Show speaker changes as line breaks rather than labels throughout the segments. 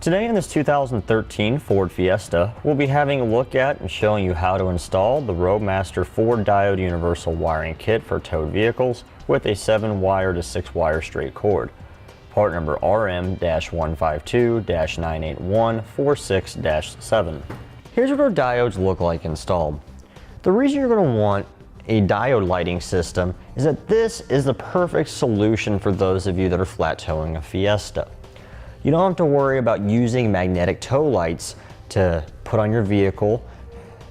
Today in this 2013 Ford Fiesta, we'll be having a look at and showing you how to install the Roadmaster 4-Diode universal wiring kit for towed vehicles with a 7-wire to 6-wire straight cord. Part number RM-152-98146-7. Here's what our diodes look like installed. The reason you're going to want a diode lighting system is that this is the perfect solution for those of you that are flat towing a Fiesta. You don't have to worry about using magnetic tow lights to put on your vehicle.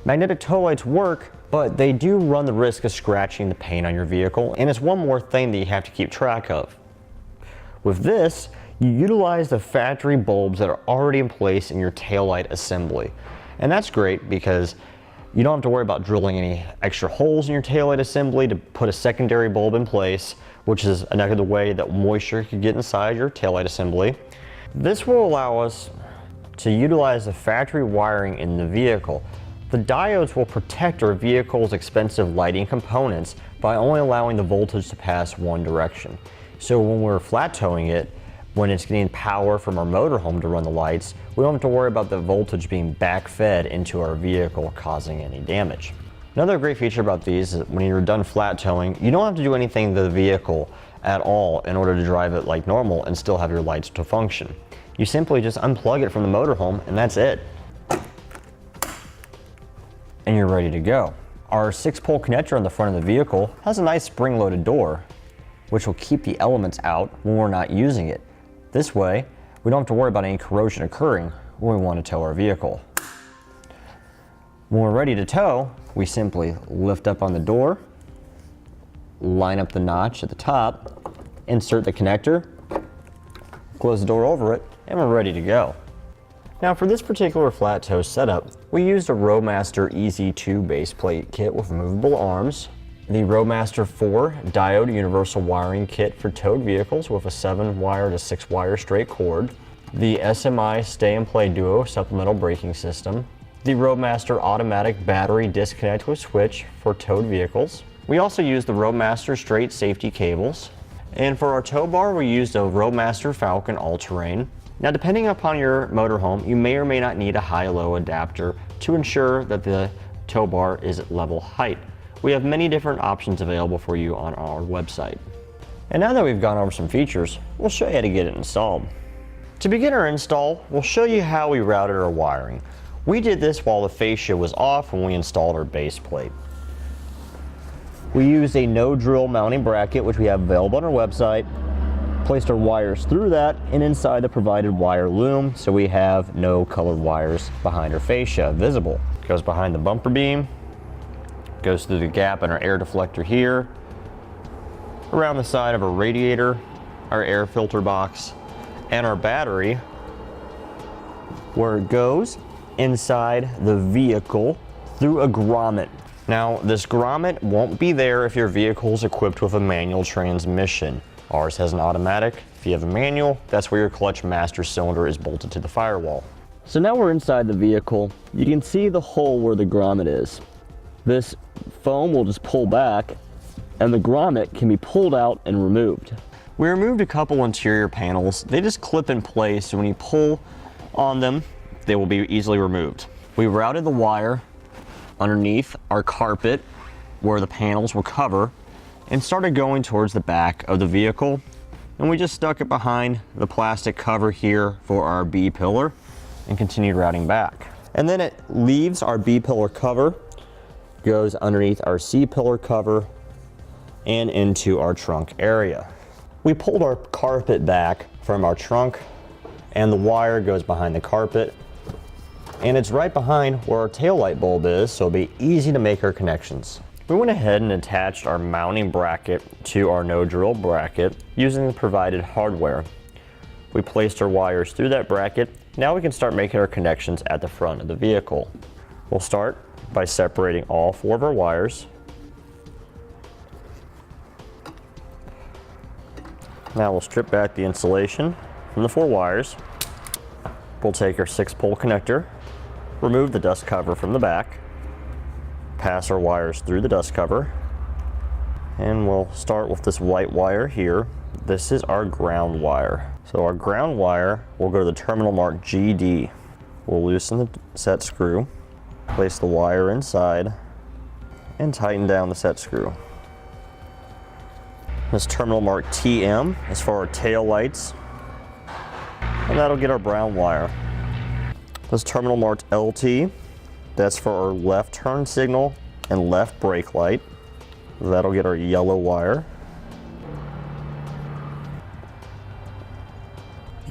Magnetic tow lights work, but they do run the risk of scratching the paint on your vehicle, and it's one more thing that you have to keep track of. With this, you utilize the factory bulbs that are already in place in your taillight assembly. And that's great because you don't have to worry about drilling any extra holes in your taillight assembly to put a secondary bulb in place, which is another way that moisture could get inside your taillight assembly. This will allow us to utilize the factory wiring in the vehicle. The diodes will protect our vehicle's expensive lighting components by only allowing the voltage to pass one direction. So when we're flat towing it, when it's getting power from our motorhome to run the lights, we don't have to worry about the voltage being backfed into our vehicle causing any damage. Another great feature about these is that when you're done flat towing, you don't have to do anything to the vehicle at all in order to drive it like normal and still have your lights to function. You simply just unplug it from the motorhome and that's it. And you're ready to go. Our 6-pole connector on the front of the vehicle has a nice spring-loaded door, which will keep the elements out when we're not using it. This way, we don't have to worry about any corrosion occurring when we want to tow our vehicle. When we're ready to tow, we simply lift up on the door, line up the notch at the top, insert the connector, close the door over it, and we're ready to go. Now for this particular flat tow setup, we used a Roadmaster EZ2 base plate kit with removable arms, the Roadmaster 4-Diode universal wiring kit for towed vehicles with a 7-wire to 6-wire straight cord, the SMI Stay and Play Duo supplemental braking system, the Roadmaster automatic battery disconnect with switch for towed vehicles. We also used the Roadmaster straight safety cables. And for our tow bar, we used a Roadmaster Falcon all-terrain. Now depending upon your motorhome, you may or may not need a high-low adapter to ensure that the tow bar is at level height. We have many different options available for you on our website. And now that we've gone over some features, we'll show you how to get it installed. To begin our install, we'll show you how we routed our wiring. We did this while the fascia was off when we installed our base plate. We used a no-drill mounting bracket, which we have available on our website, placed our wires through that and inside the provided wire loom, so we have no colored wires behind our fascia visible. It goes behind the bumper beam, goes through the gap in our air deflector here, around the side of our radiator, our air filter box, and our battery, where it goes inside the vehicle through a grommet. Now, this grommet won't be there if your vehicle is equipped with a manual transmission. Ours has an automatic. If you have a manual, that's where your clutch master cylinder is bolted to the firewall. So now we're inside the vehicle. You can see the hole where the grommet is. This foam will just pull back, and the grommet can be pulled out and removed. We removed a couple interior panels. They just clip in place, so when you pull on them, they will be easily removed. We routed the wire underneath our carpet where the panels will cover and started going towards the back of the vehicle, and we just stuck it behind the plastic cover here for our B pillar and continued routing back. And then it leaves our B pillar cover, goes underneath our C pillar cover and into our trunk area. We pulled our carpet back from our trunk and the wire goes behind the carpet, and it's right behind where our taillight bulb is, so it'll be easy to make our connections. We went ahead and attached our mounting bracket to our no-drill bracket using the provided hardware. We placed our wires through that bracket. Now we can start making our connections at the front of the vehicle. We'll start by separating all 4 of our wires. Now we'll strip back the insulation from the 4 wires. We'll take our 6-pole connector, remove the dust cover from the back, pass our wires through the dust cover, and we'll start with this white wire here. This is our ground wire. So our ground wire will go to the terminal marked GD. We'll loosen the set screw, place the wire inside, and tighten down the set screw. This terminal marked TM is for our tail lights, and that'll get our brown wire. This terminal marked LT, that's for our left turn signal and left brake light. That'll get our yellow wire.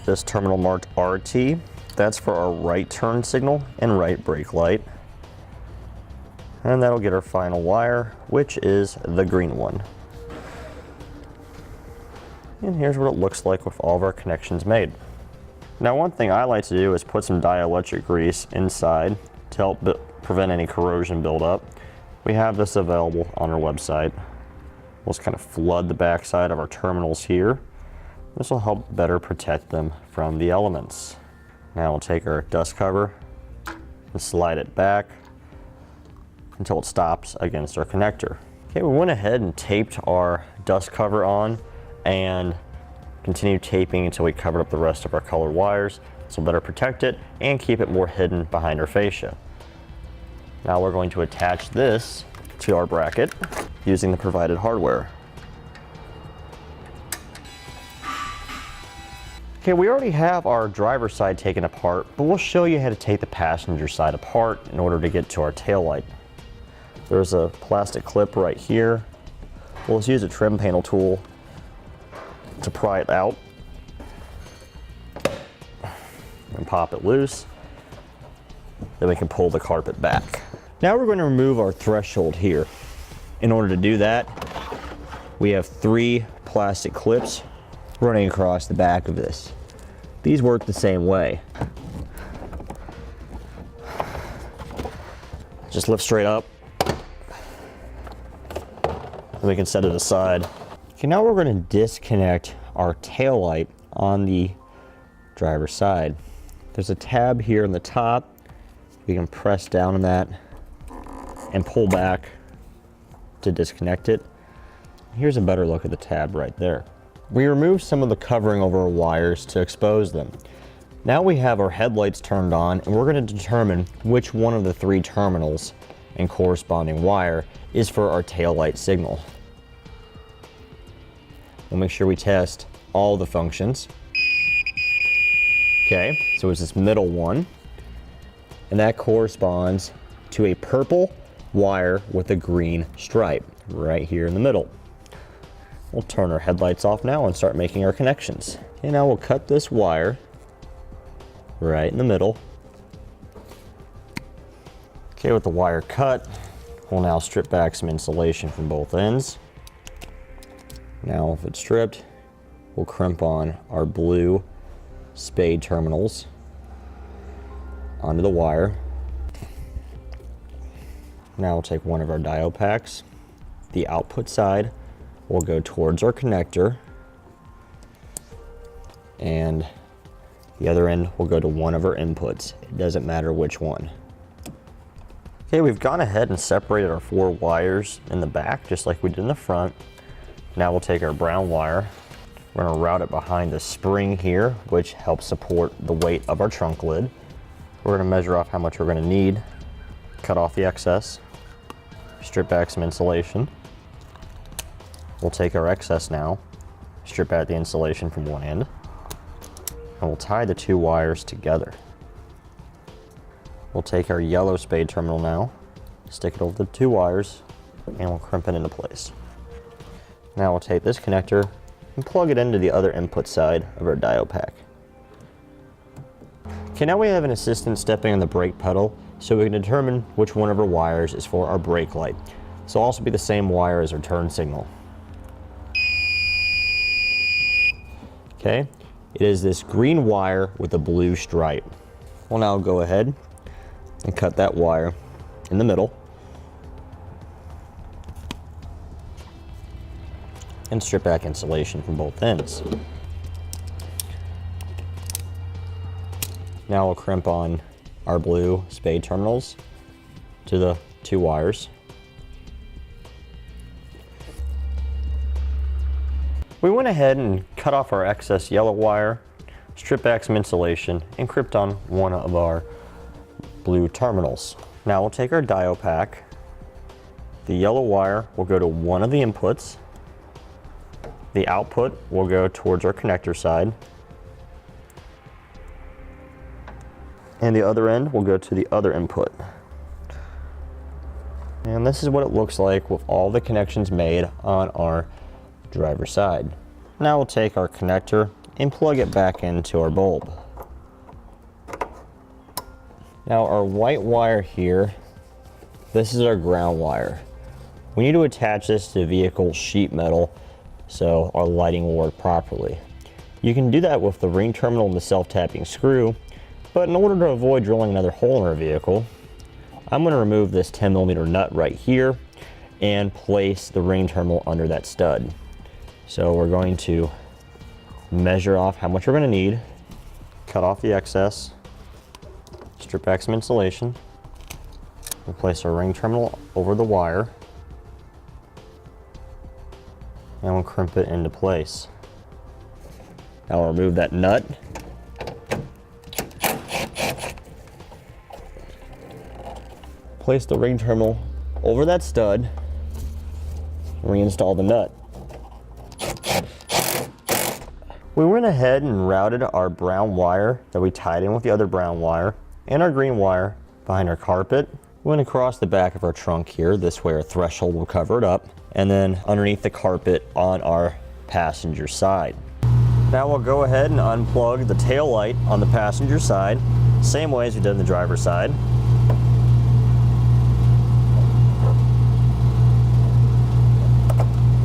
This terminal marked RT, that's for our right turn signal and right brake light. And that'll get our final wire, which is the green one. And here's what it looks like with all of our connections made. Now, one thing I like to do is put some dielectric grease inside to help prevent any corrosion buildup. We have this available on our website. We'll just kind of flood the backside of our terminals here. This will help better protect them from the elements. Now we'll take our dust cover and slide it back until it stops against our connector. Okay, we went ahead and taped our dust cover on and continued taping until we covered up the rest of our colored wires. This will better protect it and keep it more hidden behind our fascia. Now we're going to attach this to our bracket using the provided hardware. Okay, we already have our driver's side taken apart, but we'll show you how to take the passenger side apart in order to get to our tail light. There's a plastic clip right here. We'll just use a trim panel tool to pry it out and pop it loose. Then we can pull the carpet back. Now we're going to remove our threshold here. In order to do that, we have 3 plastic clips running across the back of this. These work the same way. Just lift straight up, and we can set it aside. Okay, now we're going to disconnect our tail light on the driver's side. There's a tab here on the top. We can press down on that and pull back to disconnect it. Here's a better look at the tab right there. We removed some of the covering over our wires to expose them. Now we have our headlights turned on, and we're going to determine which one of the 3 terminals and corresponding wire is for our tail light signal. We'll make sure we test all the functions. Okay, so it's this middle one, and that corresponds to a purple wire with a green stripe right here in the middle. We'll turn our headlights off now and start making our connections. And now we'll cut this wire right in the middle. Okay, with the wire cut, we'll now strip back some insulation from both ends. Now, if it's stripped, we'll crimp on our blue spade terminals onto the wire. Now we'll take one of our diode packs. The output side will go towards our connector, and the other end will go to one of our inputs. It doesn't matter which one. Okay, we've gone ahead and separated our 4 wires in the back, just like we did in the front. Now we'll take our brown wire. We're going to route it behind the spring here, which helps support the weight of our trunk lid. We're going to measure off how much we're going to need, cut off the excess, strip back some insulation. We'll take our excess now, strip out the insulation from one end, and we'll tie the 2 wires together. We'll take our yellow spade terminal now, stick it over the 2 wires, and we'll crimp it into place. Now we'll take this connector and plug it into the other input side of our diode pack. Okay, now we have an assistant stepping on the brake pedal so we can determine which one of our wires is for our brake light. This will also be the same wire as our turn signal. Okay, it is this green wire with a blue stripe. We'll now go ahead and cut that wire in the middle and strip back insulation from both ends. Now we'll crimp on our blue spade terminals to the 2 wires. We went ahead and cut off our excess yellow wire strip back some insulation, and crimp on one of our blue terminals. Now we'll take our diode pack. The yellow wire will go to one of the inputs. The output will go towards our connector side. And the other end will go to the other input. And this is what it looks like with all the connections made on our driver's side. Now we'll take our connector and plug it back into our bulb. Now our white wire here, this is our ground wire. We need to attach this to the vehicle sheet metal so our lighting will work properly. You can do that with the ring terminal and the self-tapping screw, but in order to avoid drilling another hole in our vehicle, I'm going to remove this 10mm nut right here and place the ring terminal under that stud. So we're going to measure off how much we're going to need, cut off the excess, strip back some insulation, and place our ring terminal over the wire, and we'll crimp it into place. Now we'll remove that nut. Place the ring terminal over that stud, reinstall the nut. We went ahead and routed our brown wire that we tied in with the other brown wire and our green wire behind our carpet. We went across the back of our trunk here, this way our threshold will cover it up, and then underneath the carpet on our passenger side. Now we'll go ahead and unplug the tail light on the passenger side, same way as we did on the driver's side.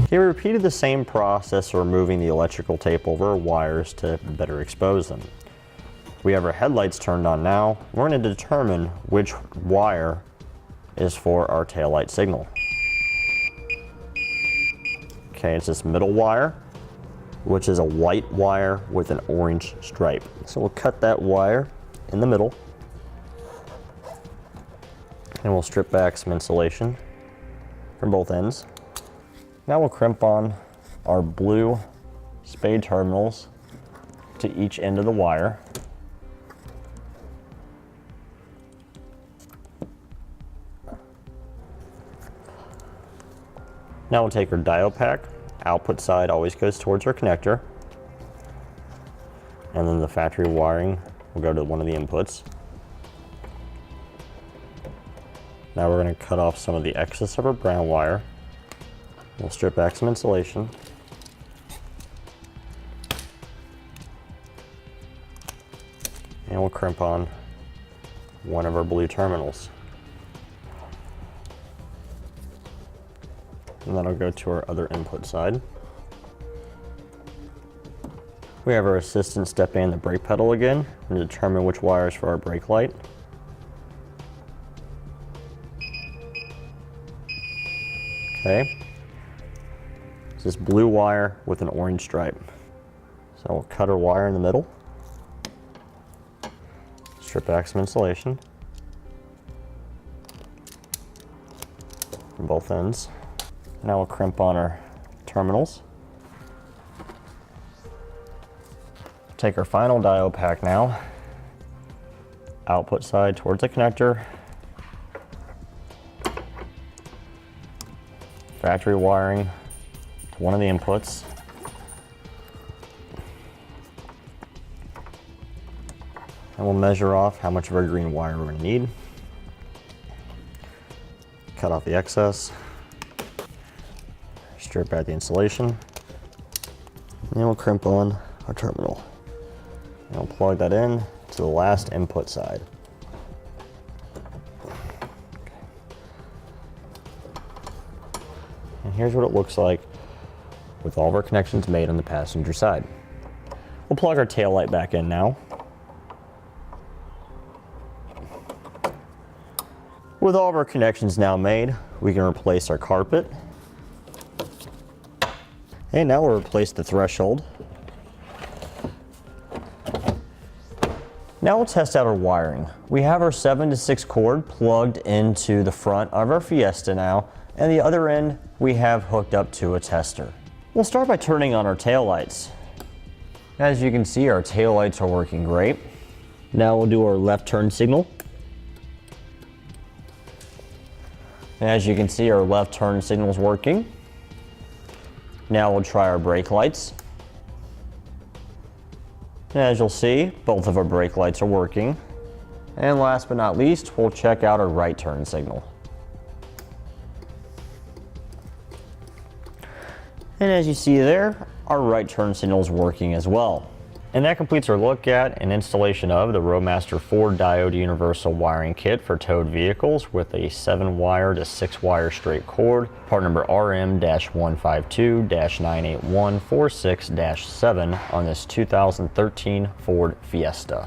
Okay, we repeated the same process for removing the electrical tape over our wires to better expose them. We have our headlights turned on now. We're going to determine which wire is for our taillight signal. Okay, it's this middle wire, which is a white wire with an orange stripe. So we'll cut that wire in the middle, and we'll strip back some insulation from both ends. Now we'll crimp on our blue spade terminals to each end of the wire. Now we'll take our diode pack. Output side always goes towards our connector. And then the factory wiring will go to one of the inputs. Now we're going to cut off some of the excess of our brown wire. We'll strip back some insulation. And we'll crimp on one of our blue terminals. And that'll go to our other input side. We have our assistant step in the brake pedal again and determine which wire is for our brake light. Okay. It's this blue wire with an orange stripe. So we'll cut our wire in the middle, strip back some insulation from both ends. Now we'll crimp on our terminals. Take our final diode pack now. Output side towards the connector. Factory wiring to one of the inputs. And we'll measure off how much of our green wire we're going to need. Cut off the excess. Strip back the insulation. And then we'll crimp on our terminal. And we'll plug that in to the last input side. And here's what it looks like with all of our connections made on the passenger side. We'll plug our tail light back in now. With all of our connections now made, we can replace our carpet. And now we'll replace the threshold. Now we'll test out our wiring. We have our 7 to 6 cord plugged into the front of our Fiesta now, and the other end we have hooked up to a tester. We'll start by turning on our tail lights. As you can see, our taillights are working great. Now we'll do our left turn signal. As you can see, our left turn signal is working. Now we'll try our brake lights. As you'll see, both of our brake lights are working. And last but not least, we'll check out our right turn signal. And as you see there, our right turn signal is working as well. And that completes our look at and installation of the Roadmaster 4-Diode universal wiring kit for towed vehicles with a 7-wire to 6-wire straight cord, part number RM-152-98146-7 on this 2013 Ford Fiesta.